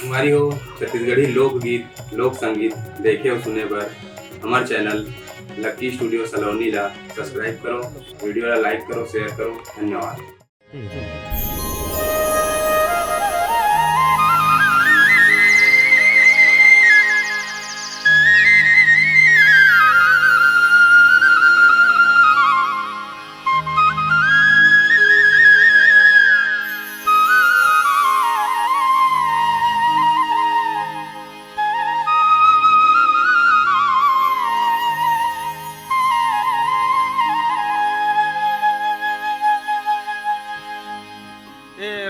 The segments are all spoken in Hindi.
हमारी हो छत्तीसगढ़ी लोकगीत लोक संगीत देखे और सुने पर हमारे चैनल लक्की स्टूडियो सलोनी ला सब्सक्राइब करो, वीडियो ला लाइक करो, शेयर करो। धन्यवाद।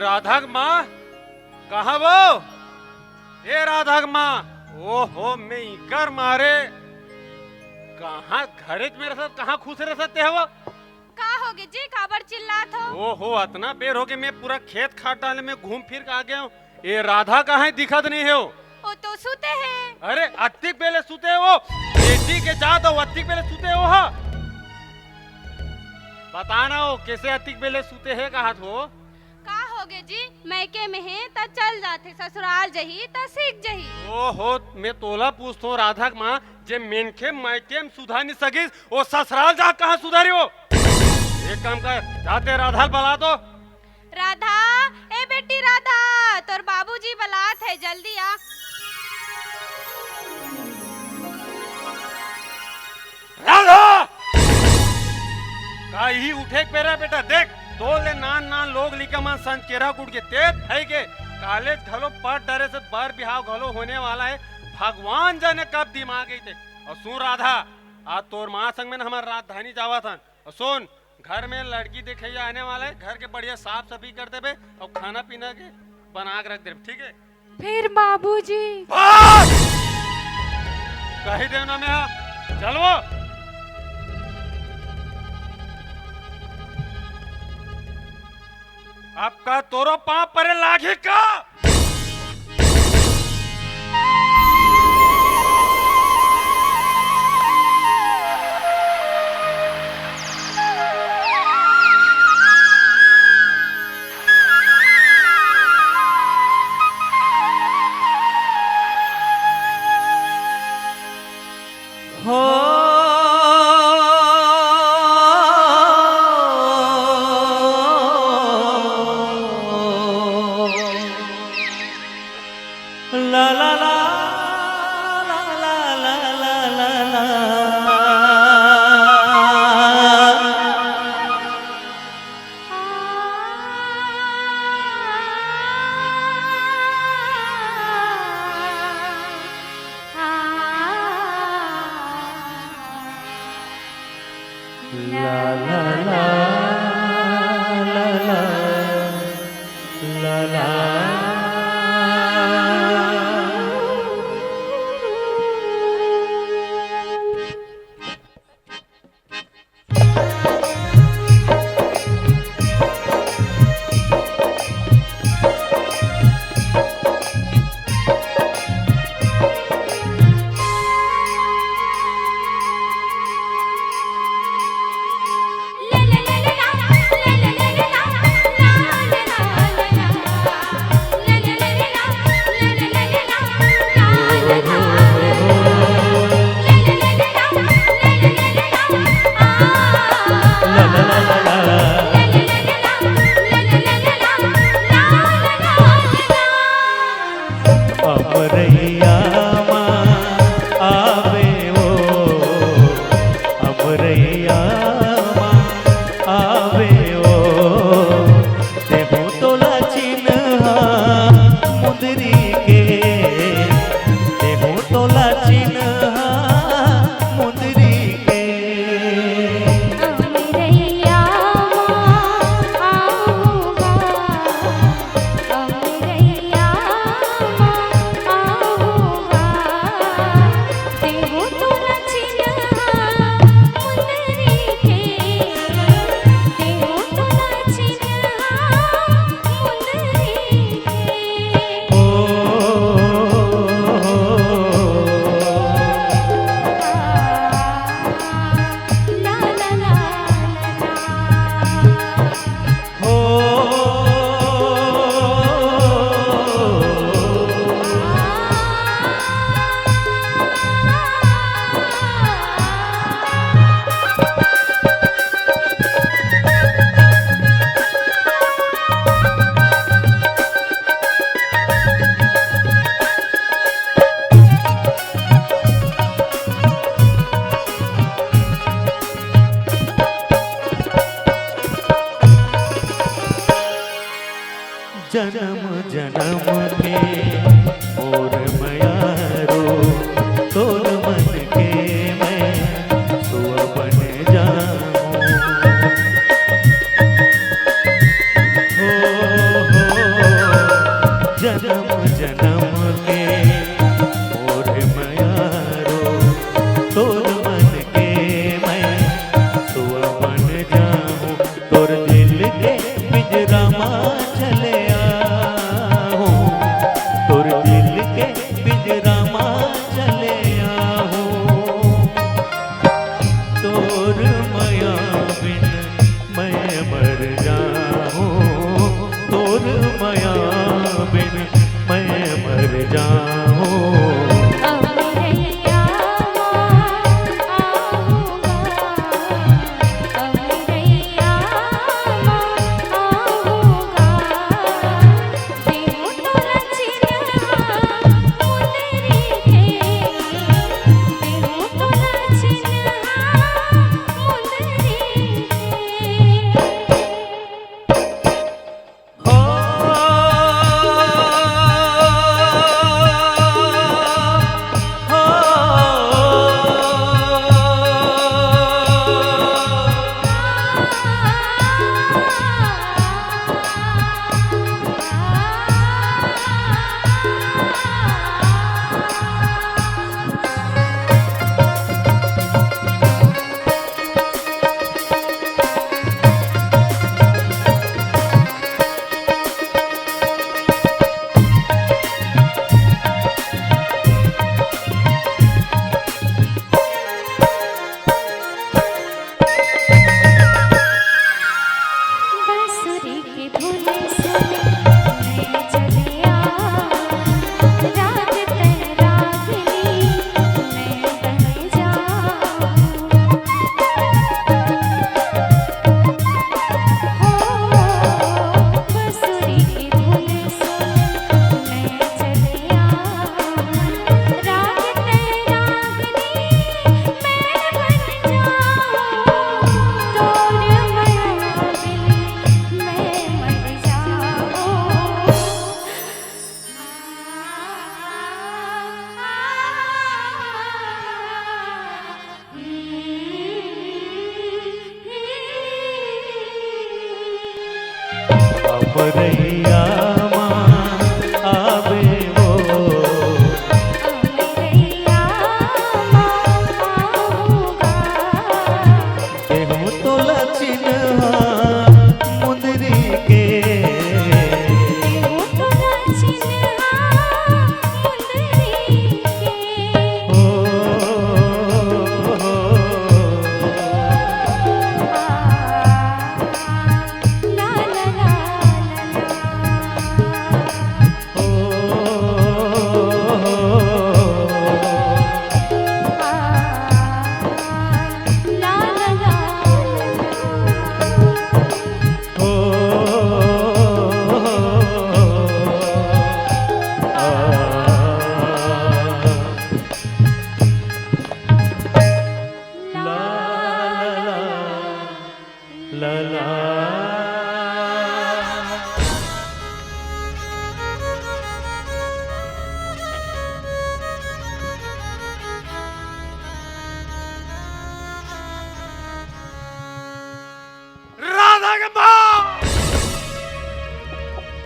राधा माँ कहा वो? ए राधा माँ, ओहो मैं इकर मारे कहाँ घरे मेरे साथ कहाँ खुश रह सकते हो? का होगे जी, काबर चिल्लात हो? ओहो इतना बेर हो गए, मैं पूरा खेत खाट डाले में घूम फिर के आ गया हूँ। ये राधा कहाँ है, दिखत नहीं है वो तो सुते हैं। अरे अत्तिक पहले सुते हो, बेटी के जा दो अत्तिक पहले सुते हो। हा बताना हो कैसे अत्तिक पहले सुते है कहा हो? का होगे जी, मैके में है त चल जाते, ससुराल जही त सीख जही। ओहो मैं तोला पूछता हूँ राधा माँ, जे मेनखे मैके में सुधार नहीं सकी वो ससुराल जा कहाँ सुधारी हो? एक काम कर, जाते राधा बुला दो। राधा, ए बेटी राधा, तोर बाबूजी बुलात है, जल्दी आ। राधा का ही उठे पेरा बेटा, देख दो ले नान नान लोग लिखा मन संचेरा कुट के तेज है के कॉलेज घलो पढ़ डरे से बार बिहाव घलो होने वाला है। भगवान जाने कब दिमाग गई थे। और सुन राधा, आज तोर माँ संग में हमारे राजधानी जावा था। और सुन घर में लड़की दिखे आने वाला है, घर के बढ़िया साफ सफाई कर देबे और खाना पीना के बना के रख दे, ठीक है? फिर बाबूजी कही देना मैं चलो। आपका तोरो पाँव परे लागे का? ले ले ले जन्म जन्म के और मयारो तोर मन के मैं सुआ बन जाऊं। जन्म जन्म के और मयारो तोर मन के मैं सुआ बन जाऊं। तोर दिल के पिंजरा में चले आहूं, तोर दिल के पिंजरा में चले आहूं। तोर माया बिन मैं मर जाऊं, तोर माया बिन मैं मर जाऊं। अमरैया माँ आवे वो, अमरैया आऊँगा, केहूँ तो लचिन्हा मुंदरी के। केहूँ तोरा चिन्हा मुंदरी के। ला ला ला ला ला ला ला ला। राधा के माँ।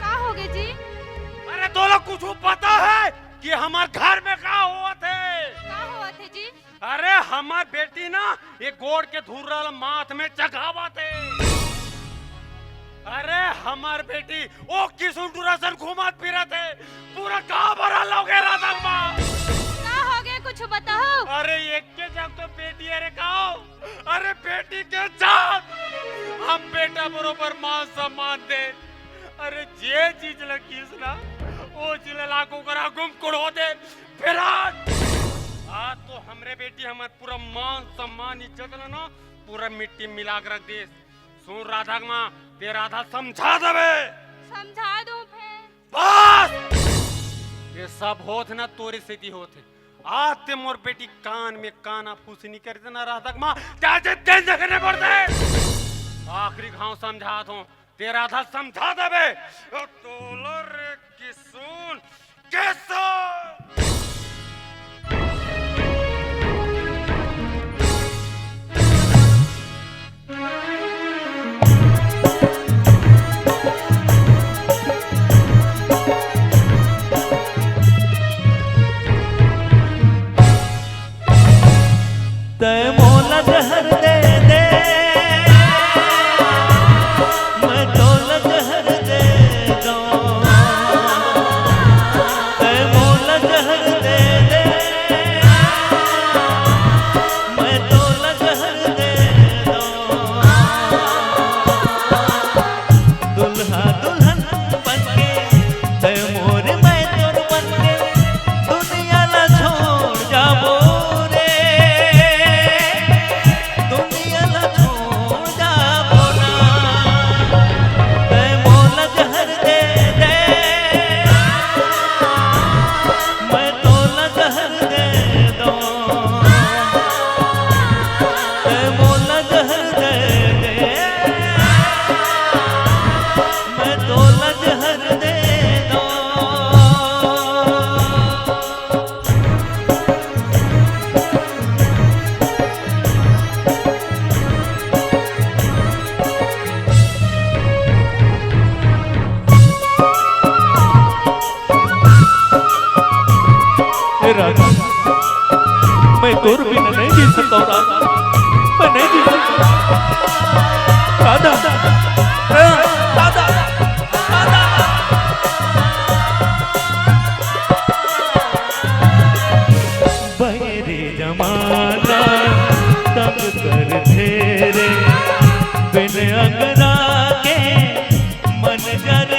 का हो गए जी? अरे तो लोग कुछ पता है कि हमार घर में का हुआ थे? का हुआ थे जी? अरे हमार बेटी ना ये गोड़ के धुर्रा माथ में चघावा थे। अरे हमार बेटी ओ किस्म दुरासन घुमात फिरत है, पूरा गांव भरा लोग है राधा माँ। का हो गए कुछ बताओ? अरे एक के जब तो बेटी अरे कहो, अरे बेटी के जान हम बेटा बरोबर मान सम्मान दे। अरे जे चीज लकीस ना वो चीज लाखों करा गुम कुड़ो दे फिर आज तो हमरे बेटी हमार पूरा मान सम्मान इज्जत न पूरा मिट्टी मिला के रख दे। सुन राधा माँ ते राधा समझा देवे। समझा दूं फिर। बस ये सब होत ना तोरी सीधी होते। आज ते मोर बेटी कान में काना फूसनी कर देना राधा माँ चाचे तेल देखने पड़ते। आखिरी घाव समझा दो ते राधा समझा देवे। तोलो रे किसुन कैसो तय मोला जहर दे दे, मैं तोला जहर दे दूं। तय मोला जहर दे दे, मैं तोला जहर दे दूं। दुल्हा दुल्हन बनके तय मोर मैं तोर बनके दुनिया ला छोड़ जाबो। मैं तोर बिना नहीं जी सकता राधा, मैं नहीं जी सकता राधा, राधा, राधा। बहरे जमाना तंग कर तेरे बिन अंगना के मन जर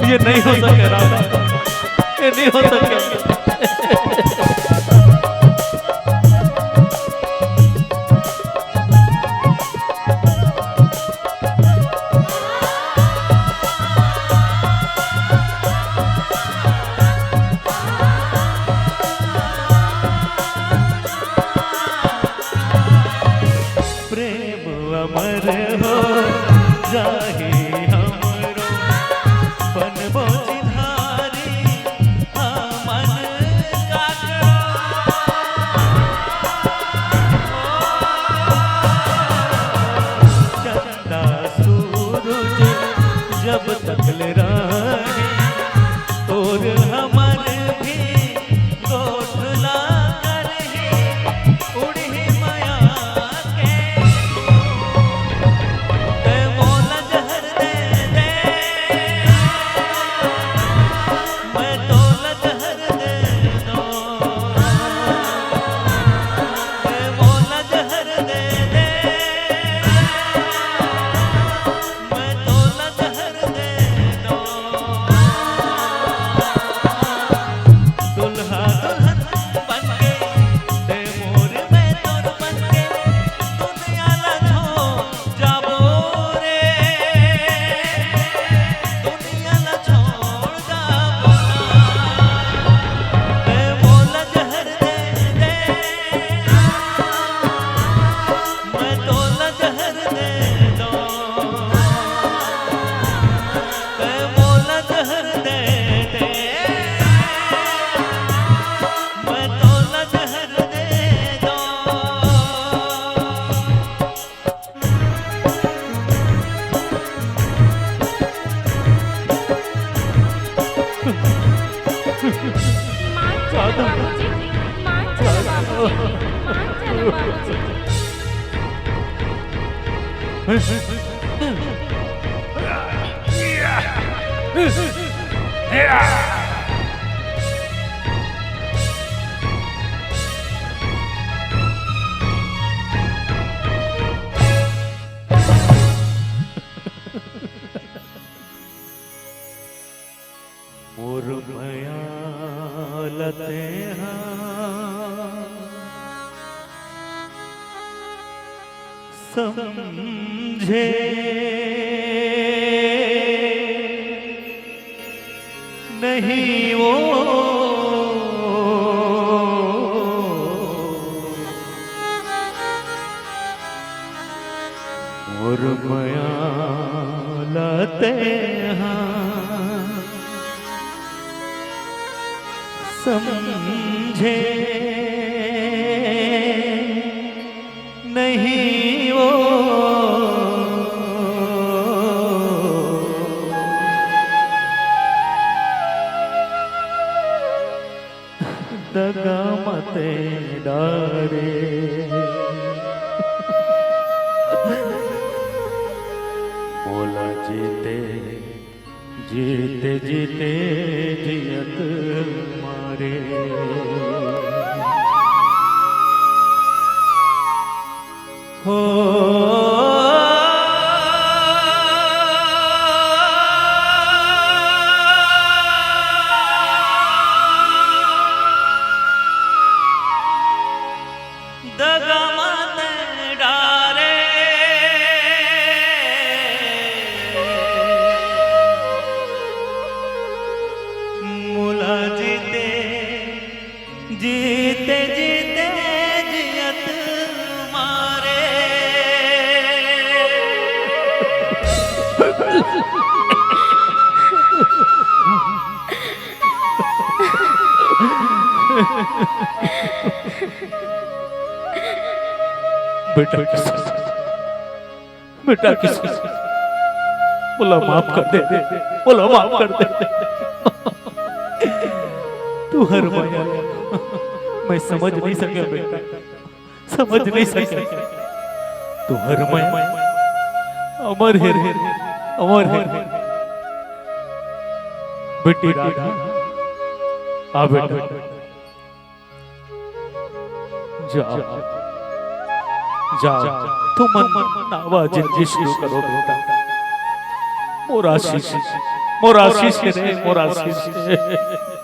ये नहीं हो सके राधा, ये नहीं हो सके। प्रेम अमर हो जाही जब तकल रानी और हमर भी गोठला करही उड़ी माया के मोला मोर माया लते समझे नहीं वो मोर माया लते समझे नहीं वो दगा मते डारे बोला जीते जीते जीते जियत मारे हो दगा मत डारे मुला जीते जीते जीते जियत मारे बेटा बेटा किस बोला माफ कर दे बोला माफ कर दे तू हर माया मैं समझ नहीं सका बेटा समझ नहीं सका तू हर माया अमर है अमर है बेटी राधा आ बेटा जाओ जाओ तुम नावा जिंदगी शुरू करो बेटा मोरा आशीष रे मोरा आशीष